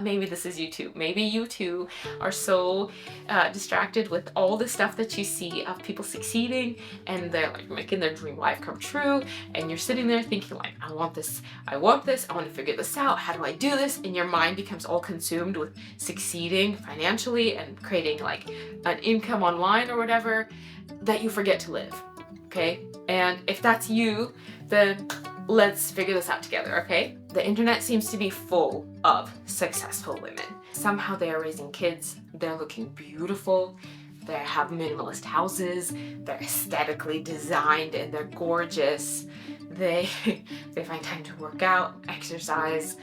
Maybe this is you too. Maybe you too are so distracted with all the stuff that you see of people succeeding and they're like making their dream life come true, and you're sitting there thinking like, I want this, I want this, I want to figure this out, how do I do this? And your mind becomes all consumed with succeeding financially and creating like an income online or whatever, that you forget to live. Okay? And if that's you, then let's figure this out together, okay? The internet seems to be full of successful women. Somehow they are raising kids, they're looking beautiful, they have minimalist houses, they're aesthetically designed and they're gorgeous. They find time to work out, exercise,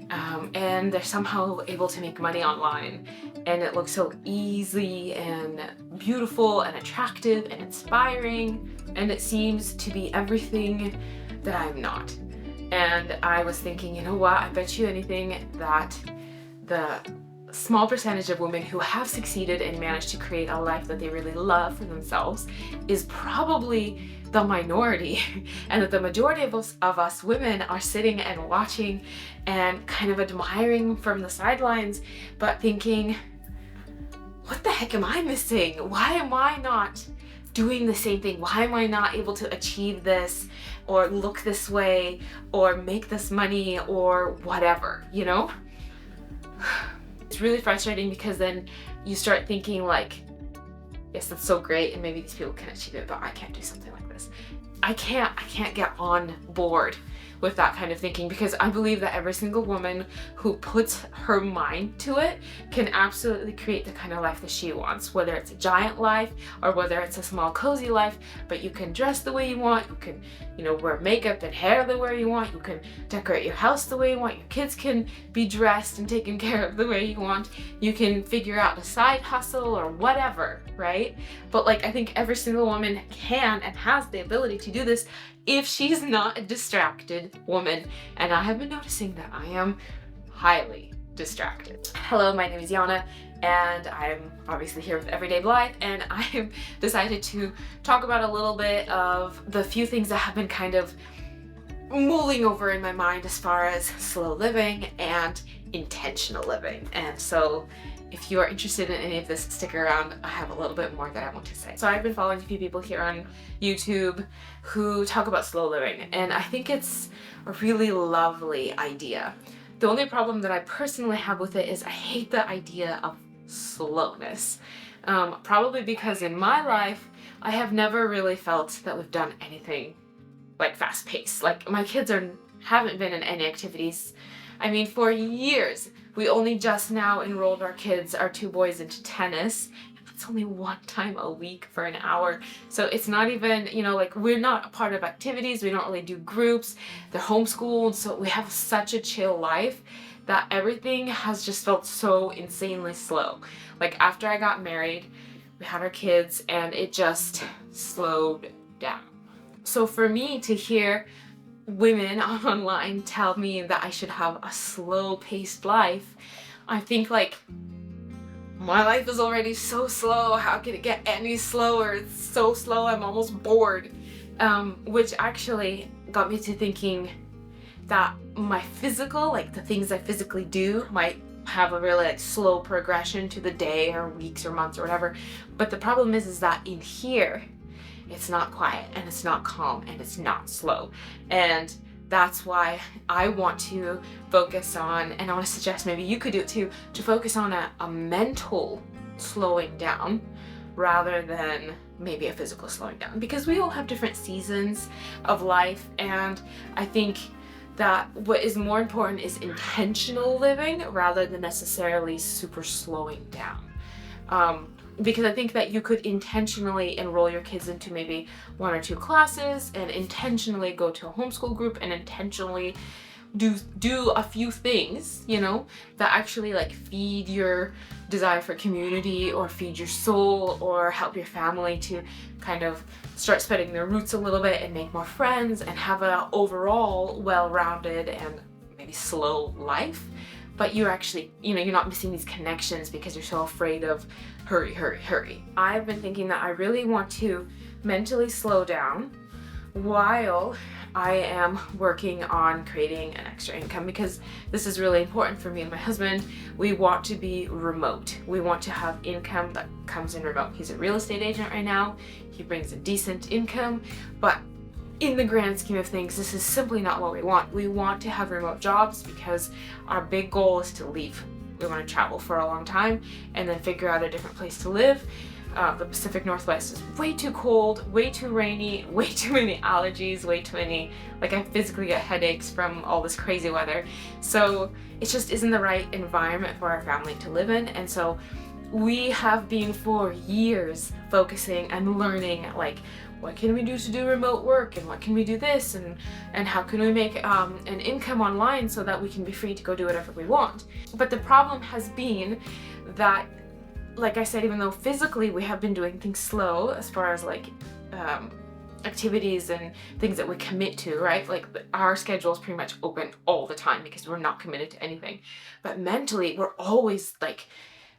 and they're somehow able to make money online. And it looks so easy and beautiful and attractive and inspiring. And it seems to be everything that I'm not. And I was thinking, you know what, I bet you anything that the small percentage of women who have succeeded and managed to create a life that they really love for themselves is probably the minority, and that the majority of us women are sitting and watching and kind of admiring from the sidelines, but thinking, what the heck am I missing? Why am I not doing the same thing? Why am I not able to achieve this or look this way or make this money or whatever, you know? It's really frustrating because then you start thinking like, yes, that's so great and maybe these people can achieve it, but I can't do something like this. I can't get on board with that kind of thinking, because I believe that every single woman who puts her mind to it can absolutely create the kind of life that she wants, whether it's a giant life or whether it's a small cozy life. But you can dress the way you want, you can, wear makeup and hair the way you want, you can decorate your house the way you want, your kids can be dressed and taken care of the way you want, you can figure out a side hustle or whatever, right? But I think every single woman can and has the ability to do this if she's not a distracted woman. And I have been noticing that I am highly distracted. Hello, my name is Yana, and I'm obviously here with Everyday Blythe, and I've decided to talk about a little bit of the few things that have been kind of mulling over in my mind as far as slow living and intentional living. And so if you are interested in any of this, stick around. I have a little bit more that I want to say. So I've been following a few people here on YouTube who talk about slow living, and I think it's a really lovely idea. The only problem that I personally have with it is I hate the idea of slowness. Probably because in my life, I have never really felt that we've done anything fast paced. My kids haven't been in any activities. I mean, for years, we only just now enrolled our two boys into tennis. It's only one time a week for an hour. So it's not even, we're not a part of activities. We don't really do groups. They're homeschooled. So we have such a chill life that everything has just felt so insanely slow. After I got married, we had our kids and it just slowed down. So for me to hear women online tell me that I should have a slow-paced life, I think my life is already so slow. How can it get any slower? It's so slow, I'm almost bored. Which actually got me to thinking that my physical, the things I physically do, might have a really slow progression to the day or weeks or months or whatever. But the problem is that in here, it's not quiet and it's not calm and it's not slow. And that's why I want to focus on, and I want to suggest maybe you could do it too, to focus on a mental slowing down rather than maybe a physical slowing down. Because we all have different seasons of life, and I think that what is more important is intentional living rather than necessarily super slowing down. Because I think that you could intentionally enroll your kids into maybe 1 or 2 classes and intentionally go to a homeschool group and intentionally do a few things, that actually feed your desire for community or feed your soul or help your family to kind of start spreading their roots a little bit and make more friends and have an overall well-rounded and maybe slow life. But you're actually, you're not missing these connections because you're so afraid of hurry. I've been thinking that I really want to mentally slow down while I am working on creating an extra income, because this is really important for me and my husband. We want to be remote. We want to have income that comes in remote. He's a real estate agent right now. He brings a decent income, but in the grand scheme of things, this is simply not what we want. We want to have remote jobs because our big goal is to leave. We want to travel for a long time and then figure out a different place to live. The Pacific Northwest is way too cold, way too rainy, way too many allergies, way too many, like I physically get headaches from all this crazy weather. So it just isn't the right environment for our family to live in. And so we have been for years focusing and learning, like, what can we do to do remote work, and what can we do this, and how can we make an income online so that we can be free to go do whatever we want. But the problem has been that, like I said, even though physically we have been doing things slow as far as like activities and things that we commit to, right? Like our schedule is pretty much open all the time because we're not committed to anything. But mentally, we're always like,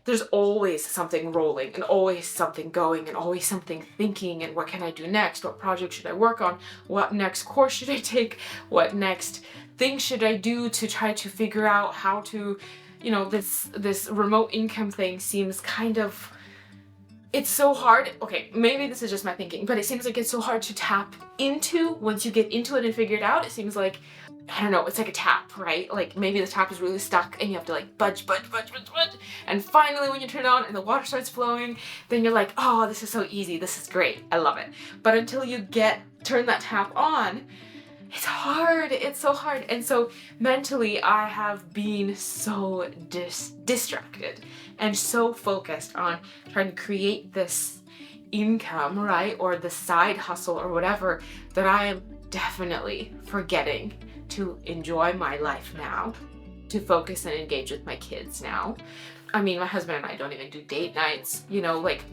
there's always something rolling and always something going and always something thinking, and what can I do next? What project should I work on? What next course should I take? What next thing should I do to try to figure out how to, you know, this remote income thing seems kind of, it's so hard. Okay, maybe this is just my thinking, but it seems like it's so hard to tap into. Once you get into it and figure it out, it seems like, I don't know, it's like a tap, right? Like maybe the tap is really stuck and you have to like budge. And finally when you turn it on and the water starts flowing, then you're like, oh, this is so easy. This is great. I love it. But until you turn that tap on, it's hard. It's so hard. And so mentally I have been so distracted and so focused on trying to create this income, right? Or the side hustle or whatever, that I am definitely forgetting to enjoy my life now, to focus and engage with my kids now. I mean, my husband and I don't even do date nights, you know, like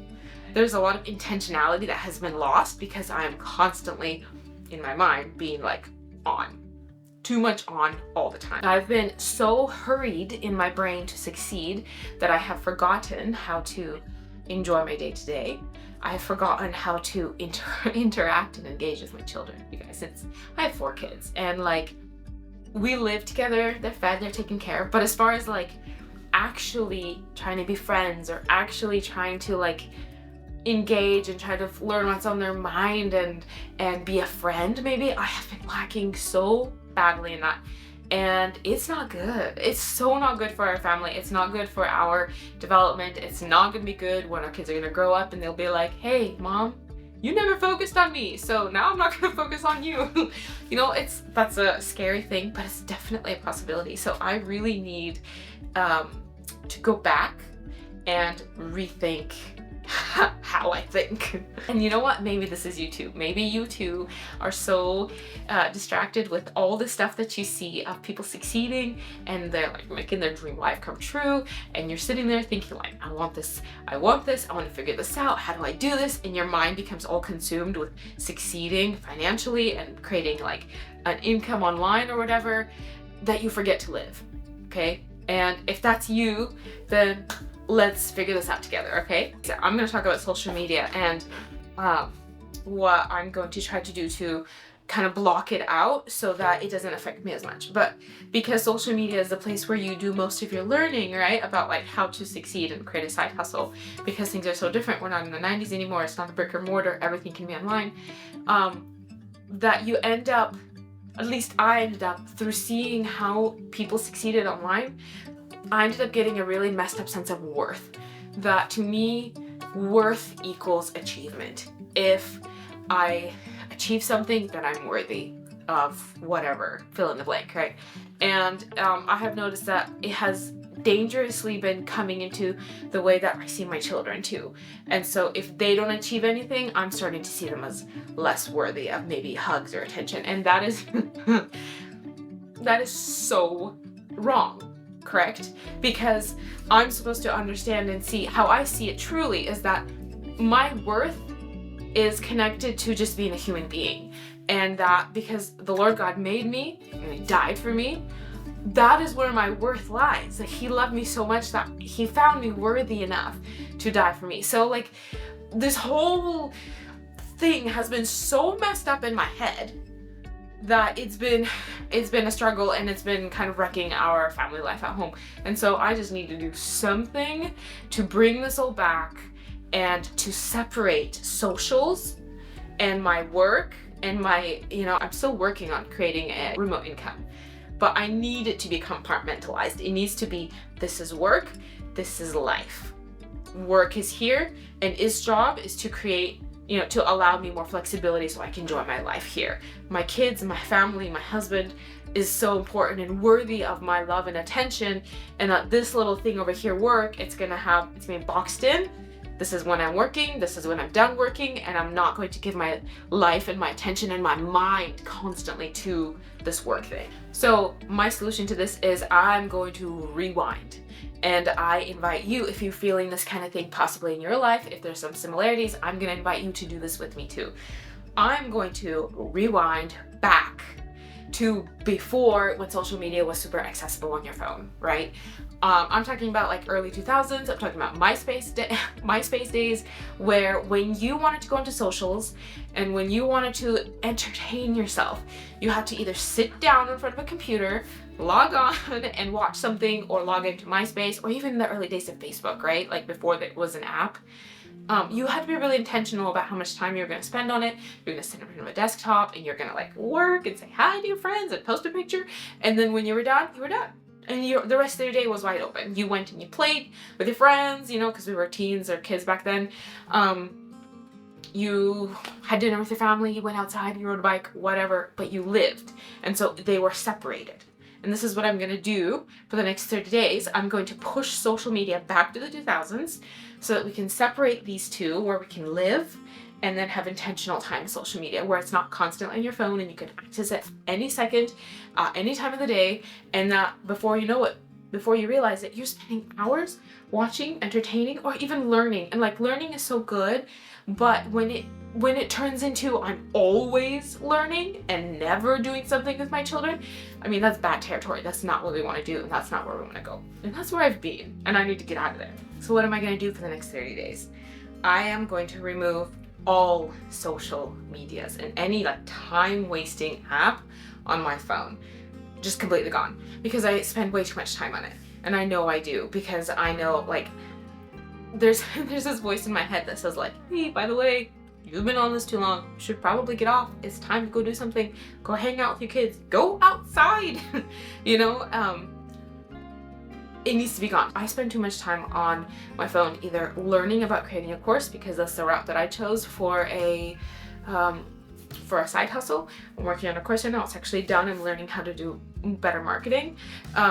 there's a lot of intentionality that has been lost because I am constantly in my mind being like on, too much on all the time. I've been so hurried in my brain to succeed that I have forgotten how to enjoy my day to day. I have forgotten how to interact and engage with my children. You guys, I have 4 kids, and like we live together, they're fed, they're taken care of. But as far as like actually trying to be friends or actually trying to like engage and try to learn what's on their mind and be a friend, maybe, I have been lacking so badly in that. And it's not good. It's so not good for our family. It's not good for our development. It's not gonna be good when our kids are gonna grow up and they'll be like, hey, mom, you never focused on me, so now I'm not gonna focus on you. You know, that's a scary thing, but it's definitely a possibility. So I really need to go back and rethink how I think. And you know what? Maybe this is you too. Maybe you too are so distracted with all the stuff that you see of people succeeding and they're like making their dream life come true, and you're sitting there thinking like, I want this, I want to figure this out, how do I do this? And your mind becomes all consumed with succeeding financially and creating like an income online or whatever, that you forget to live. Okay? And if that's you, then let's figure this out together, okay? So I'm going to talk about social media and what I'm going to try to do to kind of block it out so that it doesn't affect me as much. But because social media is the place where you do most of your learning, right? About like how to succeed and create a side hustle, because things are so different. We're not in the 90s anymore. It's not a brick or mortar. Everything can be online. That you end up, at least I ended up, through seeing how people succeeded online, I ended up getting a really messed up sense of worth. That to me, worth equals achievement. If I achieve something, then I'm worthy of whatever, fill in the blank, right? And I have noticed that it has dangerously been coming into the way that I see my children too. And so if they don't achieve anything, I'm starting to see them as less worthy of maybe hugs or attention. And that is that is so wrong. Correct? Because I'm supposed to understand and see how I see it truly is that my worth is connected to just being a human being, and that because the Lord God made me and He died for me, that is where my worth lies. Like He loved me so much that He found me worthy enough to die for me. So like this whole thing has been so messed up in my head that it's been a struggle, and it's been kind of wrecking our family life at home. And so I just need to do something to bring this all back and to separate socials and my work and my, I'm still working on creating a remote income, but I need it to be compartmentalized. It needs to be, this is work, this is life. Work is here, and its job is to create, to allow me more flexibility so I can enjoy my life here. My kids, my family, my husband is so important and worthy of my love and attention, and that this little thing over here, work, it's being boxed in. This is when I'm working, this is when I'm done working, and I'm not going to give my life and my attention and my mind constantly to this work thing. So my solution to this is I'm going to rewind. And I invite you, if you're feeling this kind of thing possibly in your life, if there's some similarities, I'm going to invite you to do this with me too. I'm going to rewind back to before, when social media was super accessible on your phone, right? I'm talking about like early 2000s. I'm talking about MySpace days, where when you wanted to go into socials and when you wanted to entertain yourself, you had to either sit down in front of a computer, log on and watch something, or log into MySpace, or even the early days of Facebook, right? Like before that was an app. You had to be really intentional about how much time you're going to spend on it. You're going to sit in front of a desktop and you're going to like work and say hi to your friends and post a picture. And then when you were done, you were done. And the rest of your day was wide open. You went and you played with your friends, because we were teens or kids back then. You had dinner with your family, you went outside, you rode a bike, whatever, but you lived. And so they were separated. And this is what I'm going to do for the next 30 days. I'm going to push social media back to the 2000s so that we can separate these two, where we can live and then have intentional time with social media, where it's not constantly on your phone and you can access it any second, any time of the day. And that before you know it, before you realize it, you're spending hours watching, entertaining, or even learning. And like, learning is so good, but when it turns into I'm always learning and never doing something with my children, I mean, that's bad territory. That's not what we want to do, and that's not where we want to go. And that's where I've been, and I need to get out of there. So what am I going to do for the next 30 days? I am going to remove all social medias and any like time-wasting app on my phone. Just completely gone, because I spend way too much time on it. And I know I do, because I know like there's this voice in my head that says like, hey, by the way, you've been on this too long. You should probably get off. It's time to go do something. Go hang out with your kids. Go outside. It needs to be gone. I spend too much time on my phone either learning about creating a course, because that's the route that I chose for a side hustle. I'm working on a course right now. It's actually done. I'm learning how to do better marketing.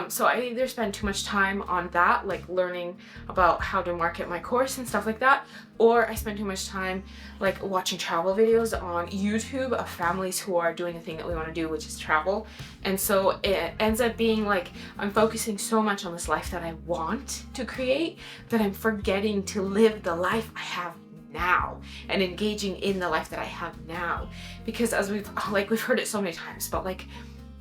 So I either spend too much time on that, like learning about how to market my course and stuff like that, or I spend too much time like watching travel videos on YouTube of families who are doing the thing that we want to do, which is travel. And so it ends up being like I'm focusing so much on this life that I want to create that I'm forgetting to live the life I have now and engaging in the life that I have now. Because as we've heard it so many times, but like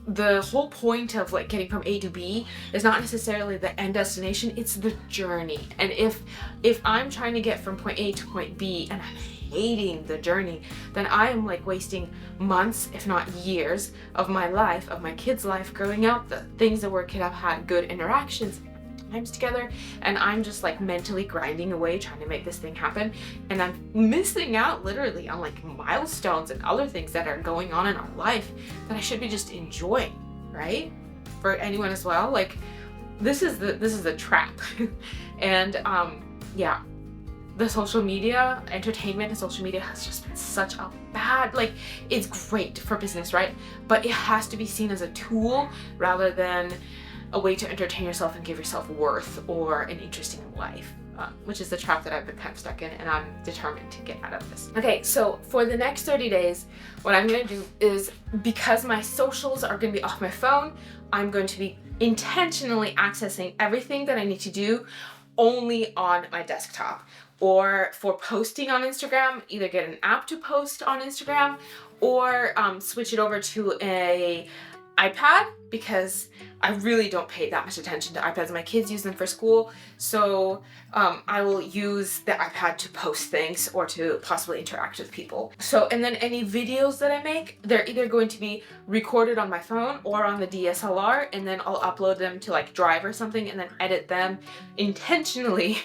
the whole point of like getting from A to B is not necessarily the end destination, it's the journey. And if I'm trying to get from point A to point B and I'm hating the journey, then I am like wasting months, if not years, of my life, of my kids' life growing up, the things that we could have had good interactions times together, and I'm just like mentally grinding away trying to make this thing happen, and I'm missing out literally on like milestones and other things that are going on in our life that I should be just enjoying, right? For anyone as well, like this is the trap. And yeah, the social media entertainment and social media has just been such a bad, like, it's great for business, right? But it has to be seen as a tool rather than a way to entertain yourself and give yourself worth or an interesting life, which is the trap that I've been kind of stuck in, and I'm determined to get out of this. Okay, so for the next 30 days, what I'm gonna do is, because my socials are gonna be off my phone, I'm going to be intentionally accessing everything that I need to do only on my desktop. Or for posting on Instagram, either get an app to post on Instagram or switch it over to a iPad because I really don't pay that much attention to iPads. My kids use them for school, so I will use the iPad to post things or to possibly interact with people. So, and then any videos that I make, they're either going to be recorded on my phone or on the DSLR, and then I'll upload them to like Drive or something and then edit them intentionally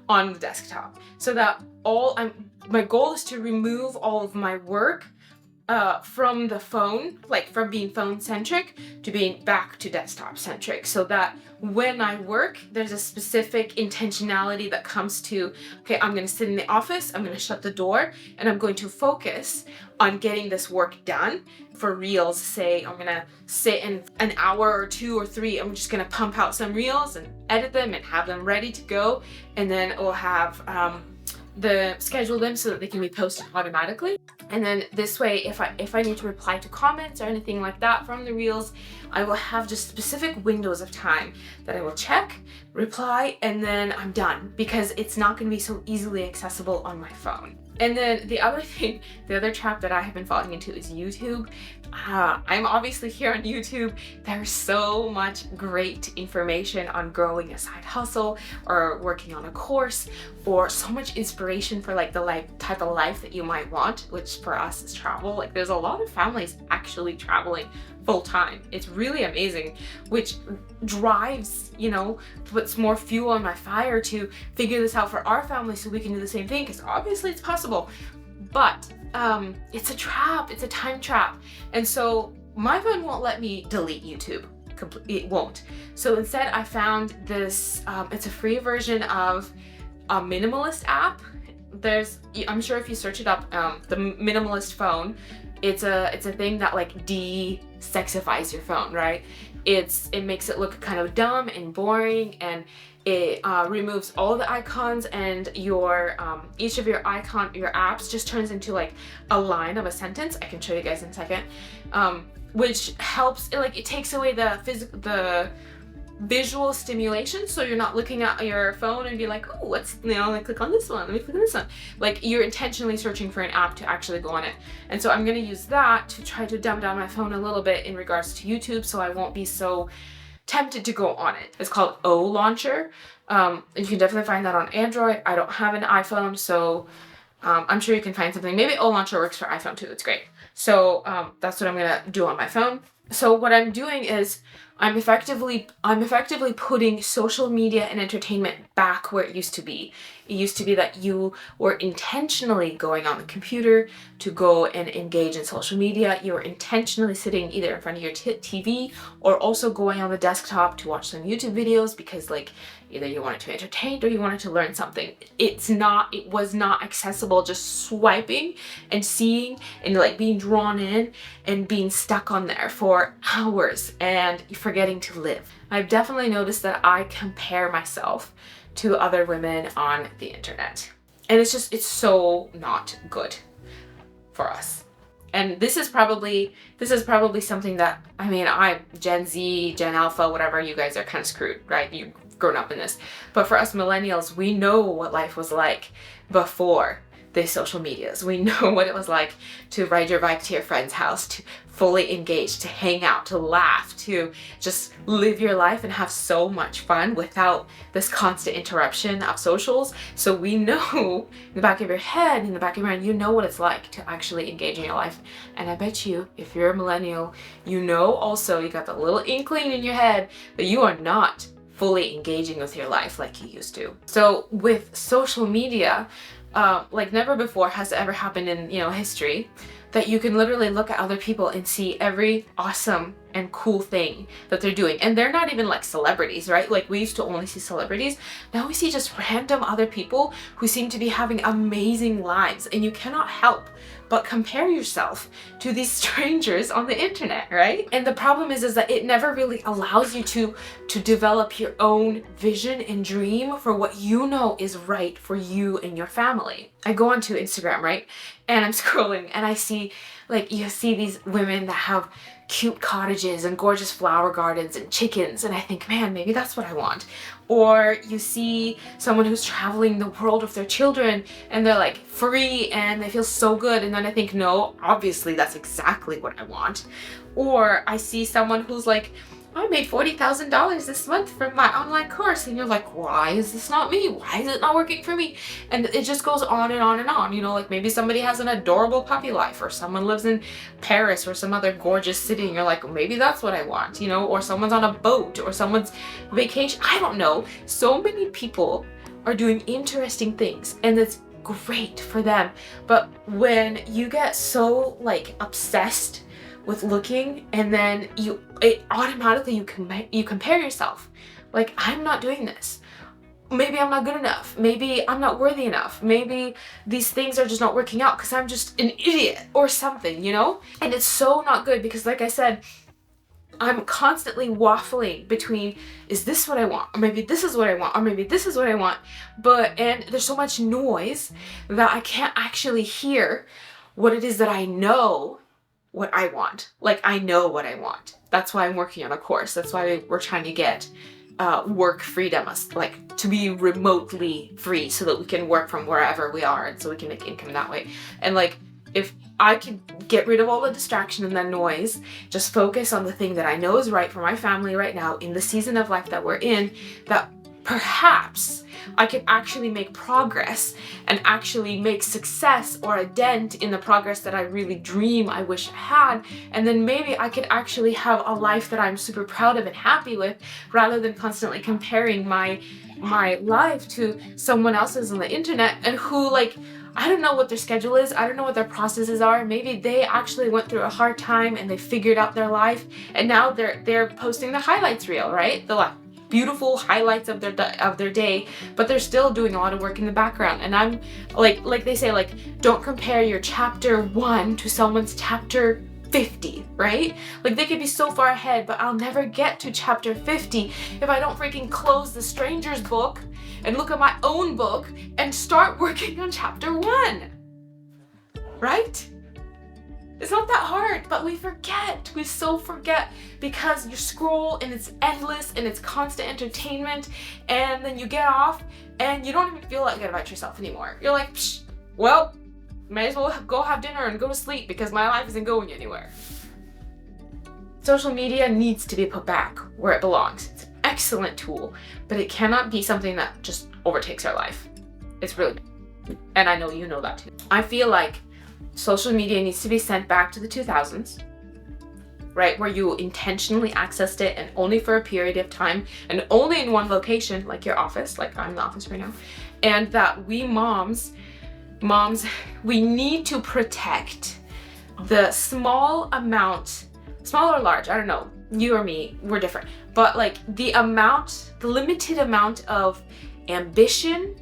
on the desktop. So that my goal is to remove all of my work from the phone, like from being phone centric to being back to desktop centric, so that when I work, there's a specific intentionality that comes to, okay, I'm going to sit in the office, I'm going to shut the door, and I'm going to focus on getting this work done. For reels, say I'm going to sit in an hour or 2 or 3, I'm just going to pump out some reels and edit them and have them ready to go, and then we'll have schedule them so that they can be posted automatically. And then this way, if I need to reply to comments or anything like that from the reels, I will have just specific windows of time that I will check, reply, and then I'm done, because it's not going to be so easily accessible on my phone. And then the other trap that I have been falling into is YouTube. I'm obviously here on YouTube. There's so much great information on growing a side hustle or working on a course, or so much inspiration for like the type of life that you might want, which for us is travel. Like there's a lot of families actually traveling full time. It's really amazing, which drives, puts more fuel on my fire to figure this out for our family so we can do the same thing, because obviously it's possible. But it's a trap, it's a time trap. And so my phone won't let me delete YouTube. It won't. So instead I found this, it's a free version of a minimalist app. I'm sure if you search it up, the minimalist phone, it's a thing that like de-sexifies your phone, right? It makes it look kind of dumb and boring, and it removes all the icons, and each of your apps just turns into like a line of a sentence. I can show you guys in a second, which helps. It takes away the visual stimulation, so you're not looking at your phone and be like, oh, let me click on this one, let me click on this one. Like you're intentionally searching for an app to actually go on it. And so I'm going to use that to try to dumb down my phone a little bit in regards to YouTube, so I won't be so tempted to go on it. It's called O Launcher. And you can definitely find that on Android. I don't have an iPhone, so I'm sure you can find something. Maybe O Launcher works for iPhone too. It's great. So that's what I'm gonna do on my phone. So what I'm doing is I'm effectively putting social media and entertainment back where it used to be. It used to be that you were intentionally going on the computer to go and engage in social media. You were intentionally sitting either in front of your TV or also going on the desktop to watch some YouTube videos, because like either you wanted to entertain or you wanted to learn something. It was not accessible just swiping and seeing and like being drawn in and being stuck on there for hours and forgetting to live. I've definitely noticed that I compare myself to other women on the internet, and it's so not good for us. And this is probably something that, Gen Z, Gen Alpha, whatever, you guys are kind of screwed, right? You've grown up in this. But for us millennials, we know what life was like before the social medias. We know what it was like to ride your bike to your friend's house, to fully engage, to hang out, to laugh, to just live your life and have so much fun without this constant interruption of socials. So we know in the back of your head, in the back of your mind, you know what it's like to actually engage in your life. And I bet you, if you're a millennial, also you got the little inkling in your head that you are not fully engaging with your life like you used to. So with social media, like never before has it ever happened in history, that you can literally look at other people and see every awesome and cool thing that they're doing. And they're not even like celebrities, right? Like we used to only see celebrities. Now we see just random other people who seem to be having amazing lives, and you cannot help but compare yourself to these strangers on the internet, right? And the problem is that it never really allows you to develop your own vision and dream for what you know is right for you and your family. I go onto Instagram, right? And I'm scrolling and I see Like you see these women that have cute cottages and gorgeous flower gardens and chickens, and I think, man, maybe that's what I want. Or you see someone who's traveling the world with their children and they're like free and they feel so good, and then I think, no, obviously that's exactly what I want. Or I see someone who's like, I made $40,000 this month from my online course, and you're like, why is this not me? Why is it not working for me? And it just goes on and on and on. You know, like maybe somebody has an adorable puppy life, or someone lives in Paris or some other gorgeous city, and you're like, well, maybe that's what I want, you know, or someone's on a boat, or someone's vacation. I don't know. So many people are doing interesting things, and it's great for them. But when you get so like obsessed with looking, and then it automatically you compare yourself, like, I'm not doing this, maybe I'm not good enough, maybe I'm not worthy enough, maybe these things are just not working out because I'm just an idiot or something, you know. And it's so not good, because like I said, I'm constantly waffling between, is this what I want, or maybe this is what I want, or maybe this is what I want, and there's so much noise that I can't actually hear what it is that I know what I want. Like, I know what I want. That's why I'm working on a course. That's why we're trying to get work freedom, like to be remotely free, so that we can work from wherever we are, and so we can make income that way. And like, if I can get rid of all the distraction and the noise, just focus on the thing that I know is right for my family right now in the season of life that we're in, that perhaps I can actually make progress and actually make success or a dent in the progress that I really dream I wish I had. And then maybe I could actually have a life that I'm super proud of and happy with, rather than constantly comparing my life to someone else's on the internet, and who, like, I don't know what their schedule is. I don't know what their processes are. Maybe they actually went through a hard time and they figured out their life, and now they're posting the highlights reel, right? The beautiful highlights of their day, but they're still doing a lot of work in the background. And I'm like they say, like, don't compare your chapter 1 to someone's chapter 50, right? Like, they could be so far ahead, but I'll never get to chapter 50 if I don't freaking close the stranger's book and look at my own book and start working on chapter 1, right? It's not that hard, but we forget. We so forget, because you scroll and it's endless and it's constant entertainment, and then you get off and you don't even feel like good about yourself anymore. You're like, psh, well, may as well go have dinner and go to sleep, because my life isn't going anywhere. Social media needs to be put back where it belongs. It's an excellent tool, but it cannot be something that just overtakes our life. It's really, and I know you know that too. I feel like social media needs to be sent back to the 2000s, right? Where you intentionally accessed it, and only for a period of time, and only in one location, like your office, like I'm in the office right now. And that we moms, we need to protect the small or large, I don't know, you or me, we're different, but like the limited amount of ambition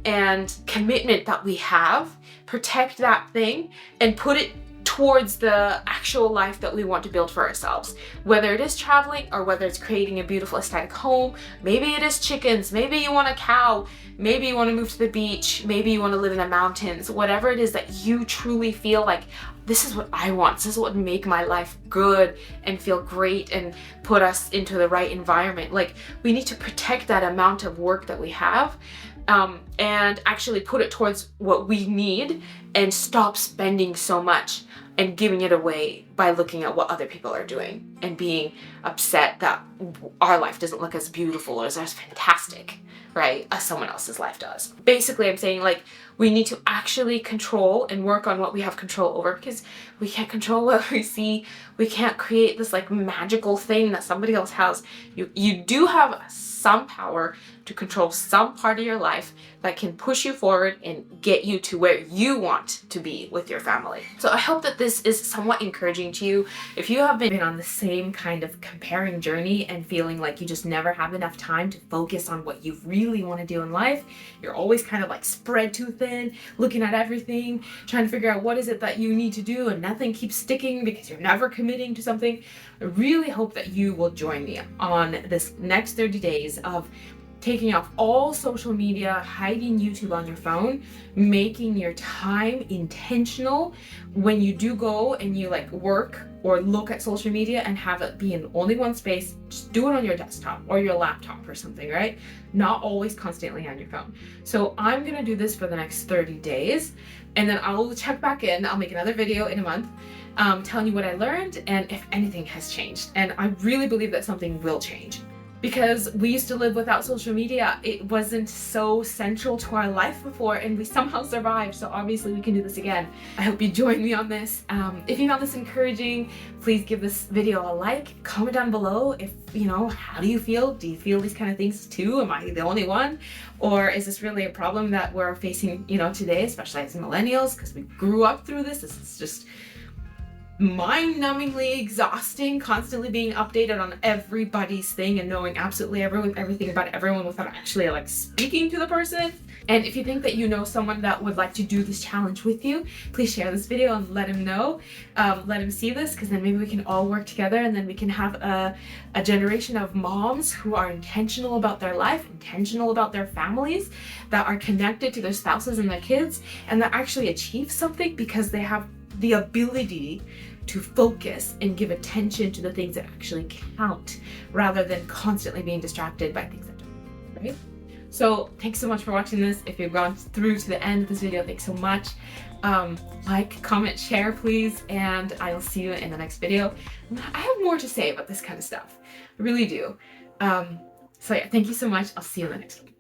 and commitment that we have, protect that thing and put it towards the actual life that we want to build for ourselves. Whether it is traveling, or whether it's creating a beautiful aesthetic home, maybe it is chickens, maybe you want a cow, maybe you want to move to the beach, maybe you want to live in the mountains, whatever it is that you truly feel like, this is what I want, this is what would make my life good and feel great and put us into the right environment. Like, we need to protect that amount of work that we have, and actually put it towards what we need, and stop spending so much and giving it away by looking at what other people are doing and being upset that our life doesn't look as beautiful or as fantastic, right, as someone else's life does. Basically, I'm saying, like, we need to actually control and work on what we have control over, because we can't control what we see. We can't create this like magical thing that somebody else has. You do have some power to control some part of your life that can push you forward and get you to where you want to be with your family. So I hope that this is somewhat encouraging to you. If you have been on the same kind of comparing journey and feeling like you just never have enough time to focus on what you really want to do in life, you're always kind of like spread too thin, looking at everything, trying to figure out what is it that you need to do, and nothing keeps sticking because you're never committing to something. I really hope that you will join me on this next 30 days of taking off all social media, hiding YouTube on your phone, making your time intentional. When you do go and you like work or look at social media and have it be in only one space, just do it on your desktop or your laptop or something, right? Not always constantly on your phone. So I'm gonna do this for the next 30 days, and then I'll check back in. I'll make another video in a month telling you what I learned and if anything has changed. And I really believe that something will change, because we used to live without social media. It wasn't so central to our life before, and we somehow survived. So obviously we can do this again. I hope you join me on this. If you found this encouraging, please give this video a like, comment down below if, how do you feel? Do you feel these kind of things too? Am I the only one? Or is this really a problem that we're facing, today, especially as millennials, because we grew up through this? This is just mind-numbingly exhausting, constantly being updated on everybody's thing and knowing absolutely everything about everyone without actually like speaking to the person. And if you think that you know someone that would like to do this challenge with you, please share this video and let him know, let him see this, because then maybe we can all work together, and then we can have a generation of moms who are intentional about their life, intentional about their families, that are connected to their spouses and their kids, and that actually achieve something because they have the ability to focus and give attention to the things that actually count, rather than constantly being distracted by things that don't, right? So thanks so much for watching this. If you've gone through to the end of this video, thanks so much. Like, comment, share, please, and I'll see you in the next video. I have more to say about this kind of stuff. I really do. So yeah, thank you so much. I'll see you in the next one.